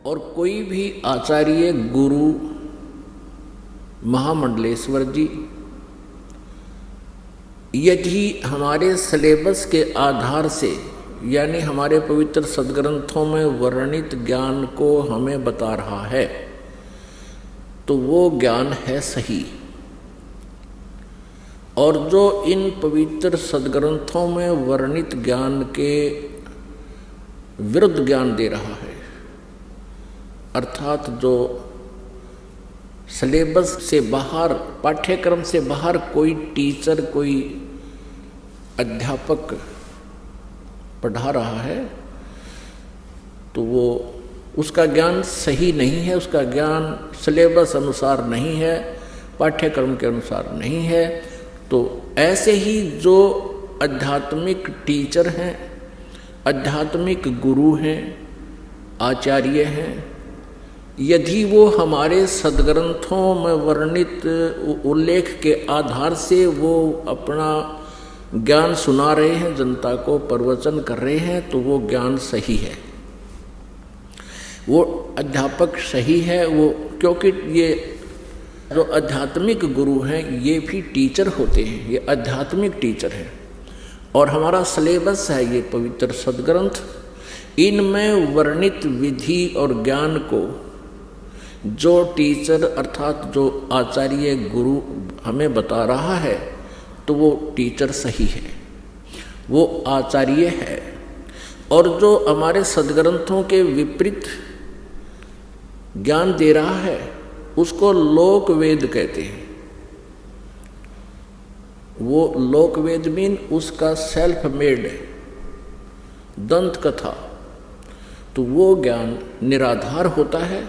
और कोई भी आचार्य गुरु महामंडलेश्वर जी यदि हमारे सिलेबस के आधार से यानी हमारे पवित्र सदग्रंथों में वर्णित ज्ञान को हमें बता रहा है तो वो ज्ञान है सही। और जो इन पवित्र सदग्रंथों में वर्णित ज्ञान के विरुद्ध ज्ञान दे रहा है, अर्थात जो सिलेबस से बाहर, पाठ्यक्रम से बाहर कोई टीचर, कोई अध्यापक पढ़ा रहा है, तो वो उसका ज्ञान सही नहीं है, उसका ज्ञान सिलेबस अनुसार नहीं है, पाठ्यक्रम के अनुसार नहीं है। तो ऐसे ही जो आध्यात्मिक टीचर हैं, आध्यात्मिक गुरु हैं, आचार्य हैं, यदि वो हमारे सदग्रंथों में वर्णित उल्लेख के आधार से वो अपना ज्ञान सुना रहे हैं, जनता को प्रवचन कर रहे हैं, तो वो ज्ञान सही है, वो अध्यापक सही है। वो क्योंकि ये जो आध्यात्मिक गुरु हैं ये भी टीचर होते हैं, ये आध्यात्मिक टीचर हैं। और हमारा सिलेबस है ये पवित्र सदग्रंथ, इनमें वर्णित विधि और ज्ञान को जो टीचर अर्थात जो आचार्य गुरु हमें बता रहा है तो वो टीचर सही है, वो आचार्य है। और जो हमारे सदग्रंथों के विपरीत ज्ञान दे रहा है उसको लोक वेद कहते हैं। वो लोक वेद मीन उसका सेल्फ मेड दंत कथा, तो वो ज्ञान निराधार होता है।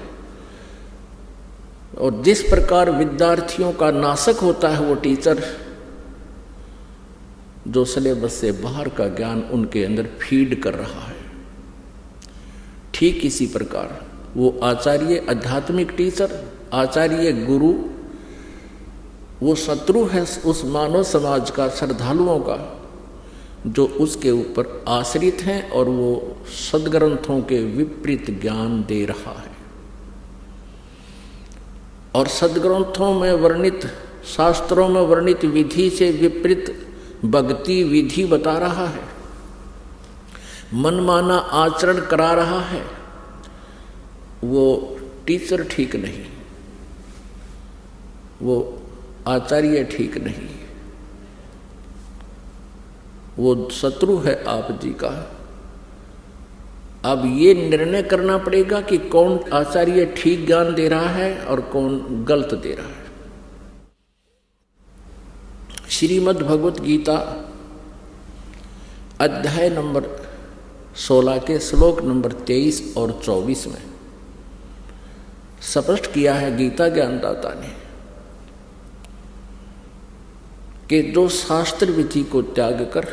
और जिस प्रकार विद्यार्थियों का नाशक होता है वो टीचर, जो सिलेबस से बाहर का ज्ञान उनके अंदर फीड कर रहा है, ठीक इसी प्रकार वो आचार्य आध्यात्मिक टीचर, आचार्य गुरु, वो शत्रु है उस मानव समाज का, श्रद्धालुओं का, जो उसके ऊपर आश्रित हैं और वो सदग्रंथों के विपरीत ज्ञान दे रहा है। और सदग्रंथों में वर्णित, शास्त्रों में वर्णित विधि से विपरीत भक्ति विधि बता रहा है, मनमाना आचरण करा रहा है, वो टीचर ठीक नहीं, वो आचार्य ठीक नहीं, वो शत्रु है आप जी का। अब ये निर्णय करना पड़ेगा कि कौन आचार्य ठीक ज्ञान दे रहा है और कौन गलत दे रहा है। श्रीमद् भगवत गीता अध्याय नंबर 16 के श्लोक नंबर 23 और 24 में स्पष्ट किया है गीता ज्ञानदाता ने कि जो शास्त्र विधि को त्याग कर